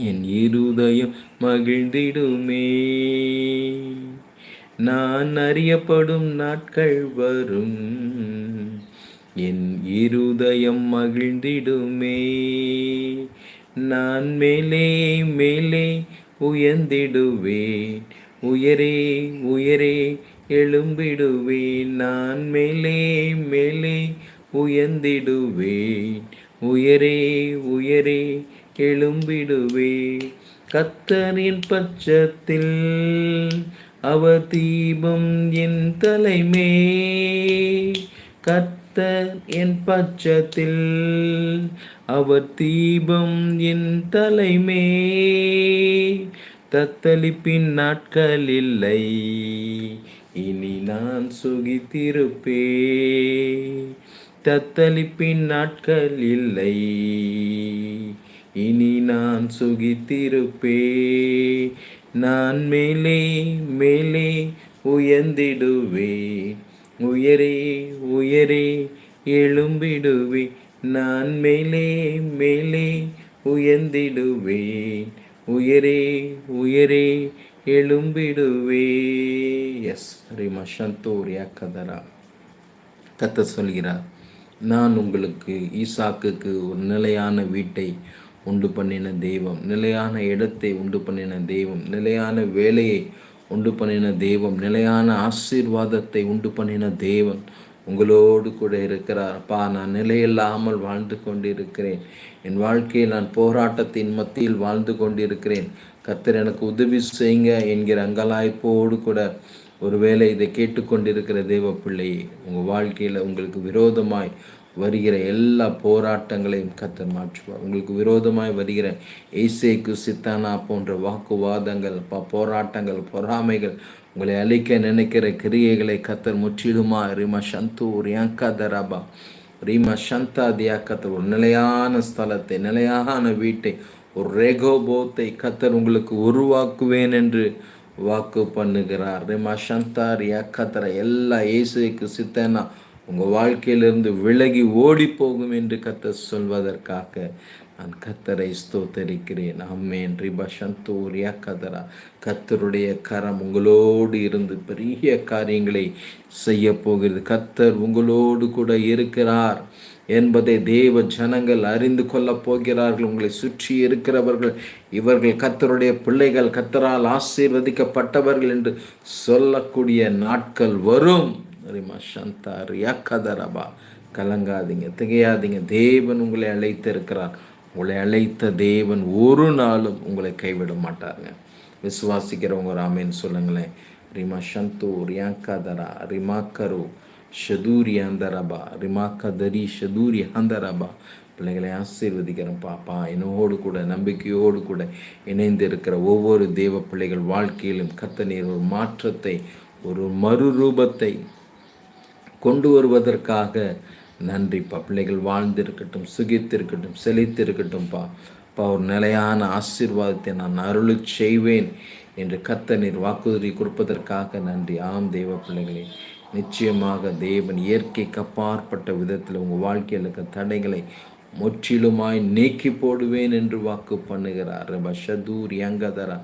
என் இருதயம் மகிழ்ந்திடுமே. நான் அறியப்படும் நாட்கள் வரும், என் இருதயம் மகிழ்ந்திடுமே. நான் மேலே மேலே உயர்ந்திடுவேன், உயரே உயரே எழும்பிடுவேன். நான் மேலே மேலே உயர்ந்திடுவேன், உயரே உயரே எழும்பிடுவேன். கர்த்தரின் பட்சத்தில் அவர் தீபம் என் தலைமே. கர்த்தர் என் பட்சத்தில் அவர் தீபம் என் தலைமே. தத்தளிப்பின் நாட்கள் இல்லை, இனி நான் சுகித்திருப்பே. தத்தளிப்பின் நாட்கள் இல்லை, இனி நான் சுகித்திருப்பே. நான் மேலே மேலே உயர்ந்திடுவேன், உயரே உயரே எழும்பிடுவேன். நான் மேலே மேலே உயர்ந்திடுவேன், உயரே உயரே எழும்பிடுவே. எஸ் ரிமா சந்தோரியா கதரா. கத்த சொல்கிறார், நான் உங்களுக்கு ஈசாக்குக்கு ஒரு நிலையான வீட்டை உண்டு பண்ணின தெய்வம், நிலையான இடத்தை உண்டு பண்ணின தெய்வம், நிலையான வேலையை உண்டு பண்ணின தெய்வம், நிலையான ஆசீர்வாதத்தை உண்டு பண்ணின தேவன் உங்களோடு கூட இருக்கிறார். அப்பா, நான் நிலையில்லாமல் வாழ்ந்து கொண்டிருக்கிறேன், என் வாழ்க்கையில் நான் போராட்டத்தின் மத்தியில் வாழ்ந்து கொண்டிருக்கிறேன், கர்த்தர் எனக்கு உதவி செய்யுங்க என்கிற அங்கலாய்ப்போடு கூட ஒருவேளை இதை கேட்டுக்கொண்டிருக்கிற தேவ பிள்ளையே, உங்கள் வாழ்க்கையில் உங்களுக்கு விரோதமாய் வருகிற எல்லா போராட்டங்களையும் கர்த்தர் மாற்றுவார். உங்களுக்கு விரோதமாய் வருகிற ஏசேக்கு சித்தானா போன்ற வாக்குவாதங்கள், போராட்டங்கள், பொறாமைகள், உங்களை அழிக்க நினைக்கிற கிரியைகளை கர்த்தர் முற்றிலுமா ரிமா சந்து ரியாங்கதரபா ரீமா சந்தா தியாக்கத்தர் ஒரு நிலையான ஸ்தலத்தை, நிலையான வீட்டை, ஒரு ரெகோபோத்தை கர்த்தர் உங்களுக்கு உருவாக்குவேன் என்று வாக்கு பண்ணுகிறார். ரிமா சந்தா ரியாக்கத்தர எல்லா இயேசுக்கு சித்தனா உங்கள் வாழ்க்கையிலிருந்து விலகி ஓடி போகும் என்று கர்த்தர் சொல்வதற்காக நான் கர்த்தரை ஸ்தோத்தரிக்கிறேன். ஆமென். ரிபா சந்தோ ரியாக்கதரா. கர்த்தருடைய கரம் உங்களோடு இருந்து பெரிய காரியங்களை செய்ய போகிறது. கர்த்தர் உங்களோடு கூட இருக்கிறார் என்பதை தேவ ஜனங்கள் அறிந்து கொள்ளப் போகிறார்கள். உங்களை சுற்றி இருக்கிறவர்கள் இவர்கள் கர்த்தருடைய பிள்ளைகள், கர்த்தரால் ஆசீர்வதிக்கப்பட்டவர்கள் என்று சொல்லக்கூடிய நாட்கள் வரும். ரிமா சந்தா ரியாக்கதரபா. கலங்காதீங்க, திகையாதீங்க. தேவன் உங்களை அழைத்திருக்கிறார். உங்களை அழைத்த தேவன் ஒரு நாளும் உங்களை கைவிட மாட்டாருங்க. விசுவாசிக்கிறவங்க ராமேன்னு சொல்லுங்களேன். ரிமா சந்தோ ரியாக்கதரா ரிமாக்கரு ஷதூரி அந்தரபா ரிமாக்கதரி ஷதூரி அந்தரபா. பிள்ளைகளை ஆசீர்வதிக்கிறேன் பாப்பா. என்னோடு கூட நம்பிக்கையோடு கூட இணைந்து இருக்கிற ஒவ்வொரு தேவ பிள்ளைகள் வாழ்க்கையிலும் கர்த்தர் ஒரு மாற்றத்தை, ஒரு மறுரூபத்தை கொண்டு வருவதற்காக நன்றிப்பா. பிள்ளைகள் வாழ்ந்திருக்கட்டும், சுகித்திருக்கட்டும், செழித்திருக்கட்டும்ப்பா. ஒரு நிலையான ஆசீர்வாதத்தை நான் அருளி செய்வேன் என்று கர்த்தர் நீர் வாக்குறுதி கொடுப்பதற்காக நன்றி. ஆம் தேவ பிள்ளைகளே, நிச்சயமாக தேவன் இயற்கைக்கு அப்பாற்பட்ட விதத்தில் உங்கள் வாழ்க்கையில் இருக்க தடைகளை முற்றிலுமாய் நீக்கி போடுவேன் என்று வாக்கு பண்ணுகிறார். ரபா ஷதூர் யங்கதரா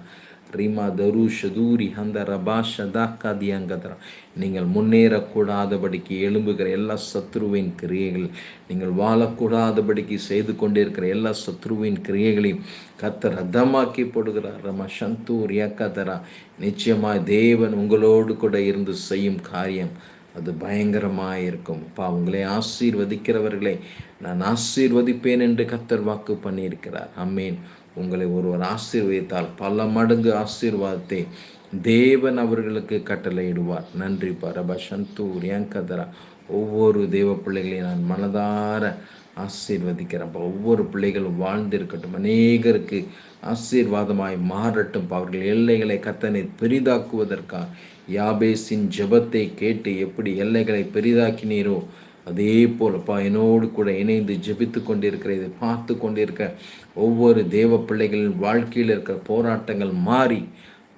ரிமா தரு ஷதூரி அந்த ரபா ஷதாக்கா தியங்கதரா. நீங்கள் முன்னேறக்கூடாதபடிக்கு எழும்புகிற எல்லா சத்ருவின் கிரியைகள், நீங்கள் வாழக்கூடாதபடிக்கு செய்து கொண்டிருக்கிற எல்லா சத்ருவின் கிரியைகளையும் கர்த்தர் ரத்தமாக்கி போடுகிறார். ரமா சந்தூர் யக்கதரா. நிச்சயமாய் தேவன் உங்களோடு கூட இருந்து செய்யும் காரியம் அது பயங்கரமாக இருக்கும். உங்களை ஆசீர்வதிக்கிறவர்களை நான் ஆசீர்வதிப்பேன் என்று கர்த்தர் வாக்கு பண்ணியிருக்கிறார். அம்மேன். உங்களை ஒருவர் ஆசீர்வதித்தால் பல மடங்கு ஆசீர்வாதத்தை தேவன் அவர்களுக்கு கட்டளையிடுவார். நன்றி பரப சந்தூர் யங்கதரா. ஒவ்வொரு தேவ பிள்ளைகளையும் நான் மனதார ஆசீர்வதிக்கிறேன்ப்பா. ஒவ்வொரு பிள்ளைகளும் வாழ்ந்திருக்கட்டும், அநேகருக்கு ஆசீர்வாதமாய் மாறட்டும். அவர்கள் எல்லைகளை கர்த்தனை பெரிதாக்குவதற்காக யாபேசின் ஜெபத்தை கேட்டு எப்படி எல்லைகளை பெரிதாக்கினீரோ அதே போலப்பா என்னோடு கூட இணைந்து ஜெபித்து கொண்டிருக்கிற, இதை பார்த்து கொண்டிருக்க ஒவ்வொரு தேவ பிள்ளைகளின் வாழ்க்கையில் இருக்கிற போராட்டங்கள் மாறி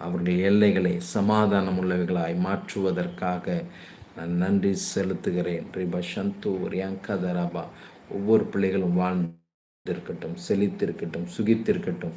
அவர்கள் எல்லைகளை சமாதானம் உள்ளவைகளாய் மாற்றுவதற்காக நான் நன்றி செலுத்துகிறேன். ரிபா சந்தோ ரியாங்கதரபா. ஒவ்வொரு பிள்ளைகளும் வாழ்ந்திருக்கட்டும், செழித்திருக்கட்டும், சுகித்திருக்கட்டும்.